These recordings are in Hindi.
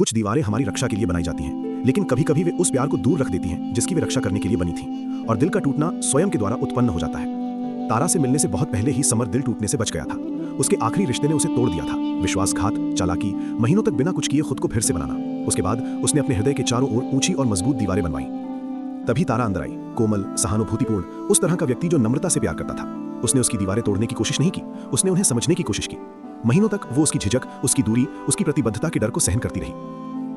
कुछ दीवारें हमारी रक्षा के लिए बनाई जाती हैं, लेकिन कभी कभी वे उस प्यार को दूर रख देती हैं जिसकी वे रक्षा करने के लिए बनी थी, और दिल का टूटना स्वयं के द्वारा उत्पन्न हो जाता है। तारा से मिलने से बहुत पहले ही समर दिल टूटने से बच गया था। उसके आखिरी रिश्ते ने उसे तोड़ दिया था। विश्वासघात, चालाकी, महीनों तक बिना कुछ किए खुद को फिर से बनाना। उसके बाद उसने अपने हृदय के चारों ओर ऊंची और मजबूत दीवारें बनवाई। तभी तारा अंदर आई, कोमल, सहानुभूतिपूर्ण, उस तरह का व्यक्ति जो नम्रता से प्यार करता था। उसने उसकी दीवारें तोड़ने की कोशिश नहीं की, उसने उन्हें समझने की कोशिश की। महीनों तक वो उसकी झिझक, उसकी दूरी, उसकी प्रतिबद्धता के डर को सहन करती रही।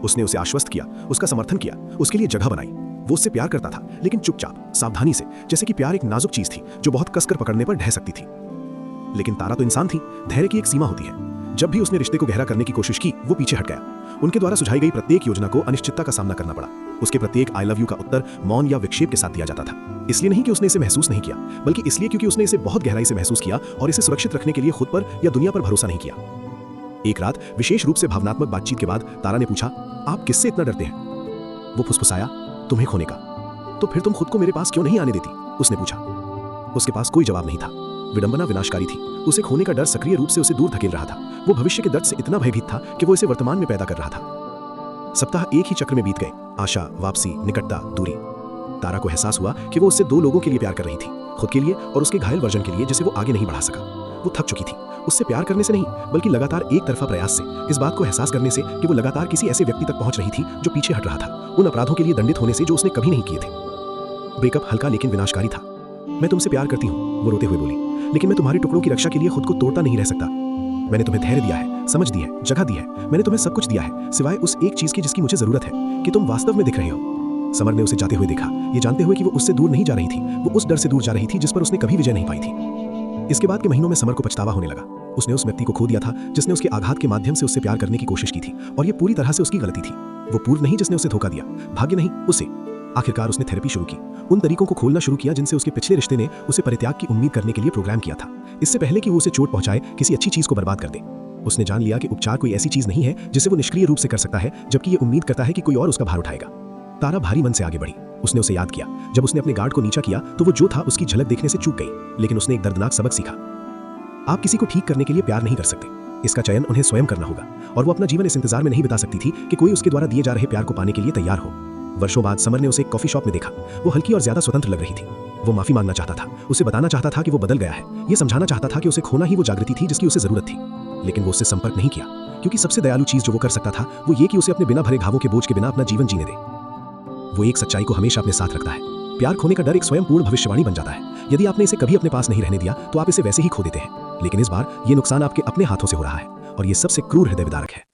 उसने उसे आश्वस्त किया, उसका समर्थन किया, उसके लिए जगह बनाई। वो उससे प्यार करता था, लेकिन चुपचाप, सावधानी से, जैसे कि प्यार एक नाजुक चीज थी जो बहुत कसकर पकड़ने पर ढह सकती थी। लेकिन तारा तो इंसान थी, धैर्य की एक सीमा होती है। जब भी उसने रिश्ते को गहरा करने की कोशिश की, वो पीछे हट गया। उनके द्वारा सुझाई गई प्रत्येक योजना को अनिश्चितता का सामना करना पड़ा। उसके प्रत्येक आई लव यू का उत्तर मौन या विक्षेप के साथ दिया जाता था। इसलिए नहीं कि उसने इसे महसूस नहीं किया, बल्कि इसलिए क्योंकि उसने इसे बहुत गहराई से महसूस किया और इसे सुरक्षित रखने के लिए खुद पर या दुनिया पर भरोसा नहीं किया। एक रात विशेष रूप से भावनात्मक बातचीत के बाद तारा ने पूछा, आप किससे इतना डरते हैं? वो फुसफुसाया, तुम्हें खोने का। तो फिर तुम खुद को मेरे पास क्यों नहीं आने देती? उसने पूछा। उसके पास कोई जवाब नहीं था। विडंबना विनाशकारी थी। उसे खोने का डर सक्रिय रूप से उसे दूर धकेल रहा था। वो भविष्य के दर्द से इतना भयभीत था कि वो इसे वर्तमान में पैदा कर रहा था। सप्ताह एक ही चक्र में बीत गए, आशा, वापसी, निकटता, दूरी। तारा को एहसास हुआ कि वो उससे दो लोगों के लिए प्यार कर रही थी, खुद के लिए और उसके घायल वर्जन के लिए जिसे वो आगे नहीं बढ़ा सका। वो थक चुकी थी, उससे प्यार करने से नहीं, बल्कि लगातार एक तरफा प्रयास से, इस बात को एहसास करने से कि वो लगातार किसी ऐसे व्यक्ति तक पहुंच रही थी जो पीछे हट रहा था, उन अपराधों के लिए दंडित होने से जो उसने कभी नहीं किए थे। ब्रेकअप हल्का लेकिन विनाशकारी था। मैं तुमसे प्यार करती हूँ, वो रोते हुए बोली, लेकिन मैं तुम्हारे टुकड़ों की रक्षा के लिए खुद को तोड़ता नहीं रह सकता। मैंने तुम्हें धैर्य दिया है, समझ दी है, जगह दी है, मैंने तुम्हें सब कुछ दिया है, सिवाय उस एक चीज की जिसकी मुझे जरूरत है, कि तुम वास्तव में दिख रहे हो। समर ने उसे जाते हुए देखा, ये जानते हुए कि वो उससे दूर नहीं जा रही थी, वो उस डर से दूर जा रही थी जिस पर उसने कभी विजय नहीं पाई थी। इसके बाद के महीनों में समर को पछतावा होने लगा। उसने उस व्यक्ति को खो दिया था जिसने उसके आघात के माध्यम से उससे प्यार करने की कोशिश की थी, और ये पूरी तरह से उसकी गलती थी। वो पूर्व नहीं जिसने उसे धोखा दिया, भाग्य नहीं, उसे। आखिरकार उसने थेरेपी शुरू की, उन तरीकों को खोलना शुरू किया जिनसे उसके पिछले रिश्ते ने उसे परित्याग की उम्मीद करने के लिए प्रोग्राम किया था, इससे पहले कि वो उसे चोट पहुंचाए, किसी अच्छी चीज को बर्बाद कर दे। उसने जान लिया कि उपचार कोई ऐसी चीज नहीं है जिसे वो निष्क्रिय रूप से कर सकता है, जबकि ये उम्मीद करता है कि कोई और उसका भार उठाएगा। तारा भारी मन से आगे बढ़ी। उसने उसे याद किया, जब उसने अपने गार्ड को नीचा किया तो वो जो था उसकी झलक देखने से चूक गई, लेकिन उसने एक दर्दनाक सबक सीखा। आप किसी को ठीक करने के लिए प्यार नहीं कर सकते, इसका चयन उन्हें स्वयं करना होगा। और वो अपना जीवन इस इंतजार में नहीं बिता सकती थी कि कोई उसके द्वारा दिए जा रहे प्यार को पाने के लिए तैयार हो। वर्षों बाद समर ने उसे एक कॉफी शॉप में देखा। वो हल्की और ज्यादा स्वतंत्र लग रही थी। वो माफी मांगना चाहता था, उसे बताना चाहता था कि वो बदल गया है, ये समझाना चाहता था कि उसे खोना ही वो जागृति थी जिसकी उसे जरूरत थी। लेकिन वो उससे संपर्क नहीं किया, क्योंकि सबसे दयालु चीज जो वो कर सकता था वो ये कि उसे अपने बिना भरे घावों के बोझ के बिना अपना जीवन जीने दे। वो एक सच्चाई को हमेशा अपने साथ रखता है। प्यार खोने का डर एक स्वयं पूर्ण भविष्यवाणी बन जाता है। यदि आपने इसे कभी अपने पास नहीं रहने दिया तो आप इसे वैसे ही खो देते हैं, लेकिन इस बार ये नुकसान आपके अपने हाथों से हो रहा है, और ये सबसे क्रूर हृदय विदारक है।